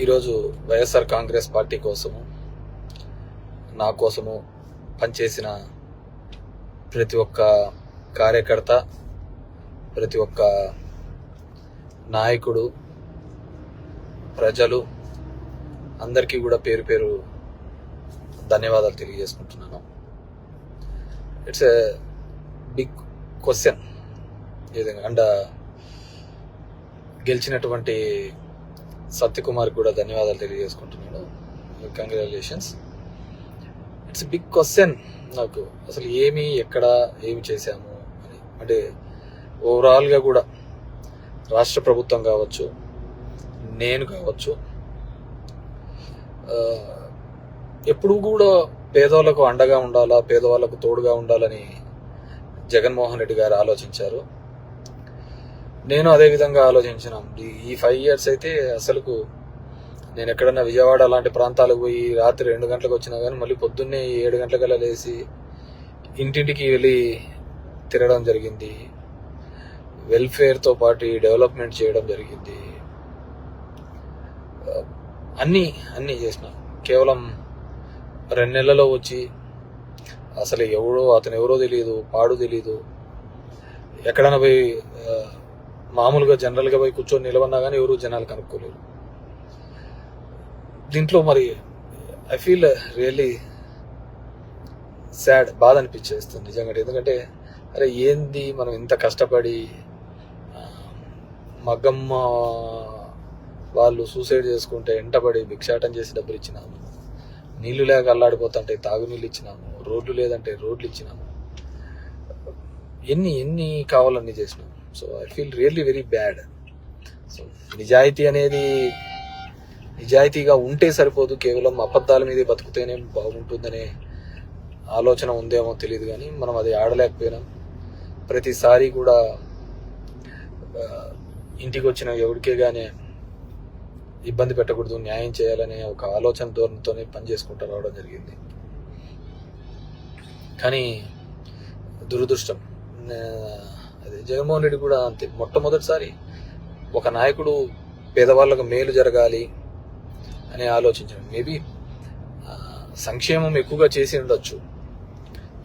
ఈరోజు వైఎస్ఆర్ కాంగ్రెస్ పార్టీ కోసము, నా కోసము పనిచేసిన ప్రతి ఒక్క కార్యకర్త, ప్రతి ఒక్క నాయకుడు, ప్రజలు అందరికీ కూడా పేరు పేరు ధన్యవాదాలు తెలియజేసుకుంటున్నాను. It's a big question. And గెలిచినటువంటి సత్యకుమార్ కూడా ధన్యవాదాలు తెలియజేసుకుంటున్నాను. కంగ్రాచులేషన్స్. ఇట్స్ బిగ్ క్వశ్చన్ నాకు, అసలు ఎక్కడ ఏమి చేశాము అని. అంటే ఓవరాల్గా కూడా రాష్ట్ర ప్రభుత్వం కావచ్చు, నేను కావచ్చు, ఎప్పుడు కూడా పేదవాళ్ళకు అండగా ఉండాలా, పేదవాళ్ళకు తోడుగా ఉండాలని జగన్మోహన్ రెడ్డి గారు ఆలోచించారు. నేను అదే విధంగా ఆలోచించిన ఈ 5 years అయితే అసలుకు నేను ఎక్కడన్నా విజయవాడ అలాంటి ప్రాంతాలకు పోయి రాత్రి 2 గంటలకు వచ్చినా కానీ మళ్ళీ పొద్దున్నే 7 గంటలకల్లా లేచి ఇంటింటికి వెళ్ళి తిరగడం జరిగింది. వెల్ఫేర్తో పాటు డెవలప్మెంట్ చేయడం జరిగింది. అన్నీ చేసిన. కేవలం 2 నెలల్లో వచ్చి అసలు అతను ఎవరో తెలియదు, పాడు తెలియదు. ఎక్కడైనా పోయి మామూలుగా జనరల్గా పోయి కూర్చొని నిలవన్నా కానీ ఎవరు జనాలు కనుక్కోలేరు. దీంట్లో మరి ఐ ఫీల్ రియల్లీ సాడ్, బాధ అనిపించేస్తుంది నిజంగా. ఎందుకంటే అరే ఏంది మనం ఇంత కష్టపడి, మగ్గమ్మ వాళ్ళు సూసైడ్ చేసుకుంటే ఎంటపడి భిక్షాటం చేసి డబ్బులు ఇచ్చినాము, నీళ్లు లేక అల్లాడిపోతుంటే తాగునీళ్ళు ఇచ్చినాము, రోడ్లు లేదంటే రోడ్లు ఇచ్చినాము, ఎన్ని కావాలన్నీ చేసినాము. So I feel really very bad. So నిజాయితీగా ఉంటే సరిపోదు, కేవలం అబద్ధాల మీదే బతుకుతేనే బాగుంటుందనే ఆలోచన ఉందేమో తెలియదు. కానీ మనం అది ఆడలేకపోయినాం. ప్రతిసారి కూడా ఇంటికి వచ్చిన ఎవరికే కానీ ఇబ్బంది పెట్టకూడదు, న్యాయం చేయాలనే ఒక ఆలోచన ధోరణితోనే పనిచేసుకుంటూ రావడం జరిగింది. కానీ దురదృష్టం, అదే జగన్మోహన్ రెడ్డి కూడా అంతే. మొట్టమొదటిసారి ఒక నాయకుడు పేదవాళ్ళకు మేలు జరగాలి అని ఆలోచించాడు. మేబీ సంక్షేమం ఎక్కువగా చేసి ఉండొచ్చు,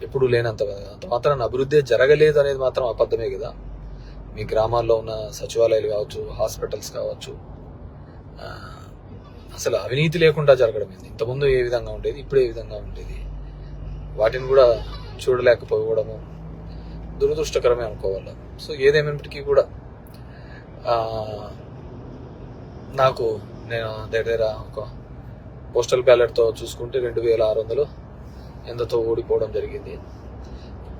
ఎప్పుడు లేనంత మాత్రాన అభివృద్ధి జరగలేదు అనేది మాత్రం అబద్ధమే కదా. మీ గ్రామాల్లో ఉన్న సచివాలయాలు కావచ్చు, హాస్పిటల్స్ కావచ్చు, అసలు అవినీతి లేకుండా జరగడం ఏంది. ఇంతకుముందు ఏ విధంగా ఉండేది, ఇప్పుడు ఏ విధంగా ఉండేది, వాటిని కూడా చూడలేకపోవడము దురదృష్టకరమే అనుకోవాలి. సో ఏదేమైనప్పటికీ కూడా నేను దగ్గర ఒక పోస్టల్ బ్యాలెట్తో చూసుకుంటే 2600 ఎంతతో ఓడిపోవడం జరిగింది.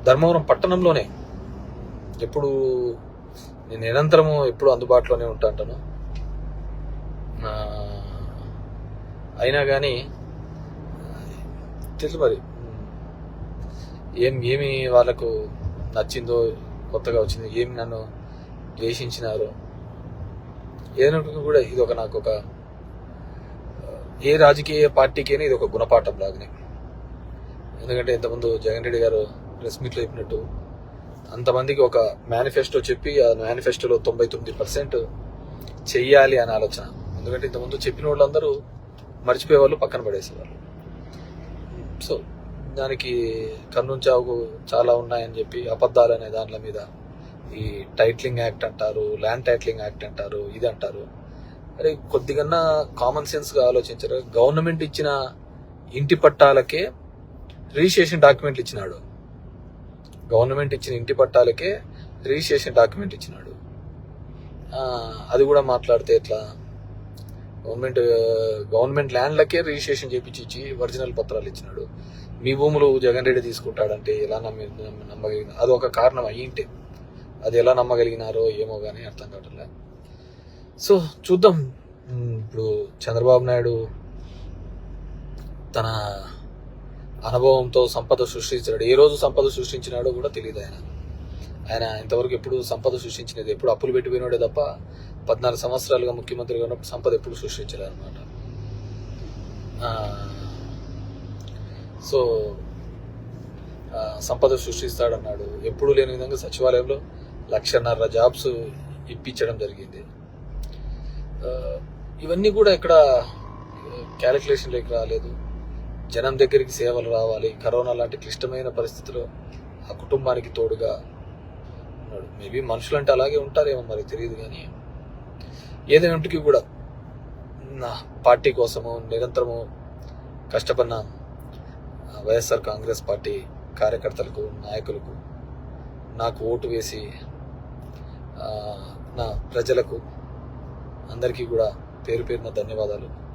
ధర్మవరం పట్టణంలోనే ఎప్పుడు నేను నిరంతరము ఎప్పుడు అందుబాటులోనే ఉంటాను. అయినా కానీ తెలుసు మరి ఏమి వాళ్ళకు నచ్చిందో, కొత్తగా వచ్చిందో, ఏమి నన్ను ద్వేషించినారో ఏదైనా కూడా ఇది నాకు ఒక ఏ రాజకీయ పార్టీకైనా ఇది ఒక గుణపాఠం లాగానే. ఎందుకంటే ఇంతకుముందు జగన్ రెడ్డి గారు ప్రెస్ మీట్లో చెప్పినట్టు అంతమందికి ఒక మేనిఫెస్టో చెప్పి ఆ మేనిఫెస్టోలో 99% చెయ్యాలి అనే ఆలోచన. ఎందుకంటే ఇంతకుముందు చెప్పిన వాళ్ళందరూ మర్చిపోయే వాళ్ళు, పక్కన పడేసేవాళ్ళు. సో దానికి కన్నుంచావు చాలా ఉన్నాయని చెప్పి అబద్ధాలు అనే దాంట్ల మీద ఈ టైటిలింగ్ యాక్ట్ అంటారు, ల్యాండ్ టైటిలింగ్ యాక్ట్ అంటారు, ఇది అంటారు. అరే కొద్దిగా కామన్ సెన్స్గా ఆలోచించారు. గవర్నమెంట్ ఇచ్చిన ఇంటి పట్టాలకే రిజిస్ట్రేషన్ డాక్యుమెంట్లు ఇచ్చినాడు. గవర్నమెంట్ ఇచ్చిన ఇంటి పట్టాలకే రిజిస్ట్రేషన్ డాక్యుమెంట్ ఇచ్చినాడు. అది కూడా మాట్లాడితే ఎట్లా? గవర్నమెంట్ ల్యాండ్లకే రిజిస్ట్రేషన్ చేయించి ఒరిజినల్ పత్రాలు ఇచ్చినాడు. మీ భూములు జగన్ రెడ్డి తీసుకుంటాడంటే ఎలా నమ్మగలిగిన? అది ఒక కారణం అయ్యింటే అది ఎలా నమ్మగలిగినారో ఏమో కానీ అర్థం కావట్లే. సో చూద్దాం. ఇప్పుడు చంద్రబాబు నాయుడు తన అనుభవంతో సంపద సృష్టించాడు. ఏ రోజు సంపద సృష్టించినాడో కూడా తెలియదు. ఆయన ఇంతవరకు ఎప్పుడు సంపద సృష్టించినది, ఎప్పుడు అప్పులు పెట్టిపోయినాడే తప్ప 14 సంవత్సరాలుగా ముఖ్యమంత్రిగా ఉన్నప్పుడు సంపద ఎప్పుడు సృష్టించలేదు అనమాట. సో సంపద సృష్టిస్తాడన్నాడు. ఎప్పుడు లేని విధంగా సచివాలయంలో 1,50,000 జాబ్స్ ఇప్పించడం జరిగింది. ఇవన్నీ కూడా ఇక్కడ క్యాలిక్యులేషన్లోకి రాలేదు. జనం దగ్గరికి సేవలు రావాలి. కరోనా లాంటి క్లిష్టమైన పరిస్థితిలో ఆ కుటుంబానికి తోడుగా ఉన్నాడు. మేబీ మనుషులు అంటే అలాగే ఉంటారేమో, మరి తెలియదు. కానీ ఏదైనప్పటికీ కూడా నా పార్టీ కోసము నిరంతరము కష్టపడిన వైఎస్ఆర్ కాంగ్రెస్ పార్టీ కార్యకర్తలకు, నాయకులకు, నాకు ఓటు వేసి నా ప్రజలకు అందరికీ కూడా పేరు పేరున ధన్యవాదాలు.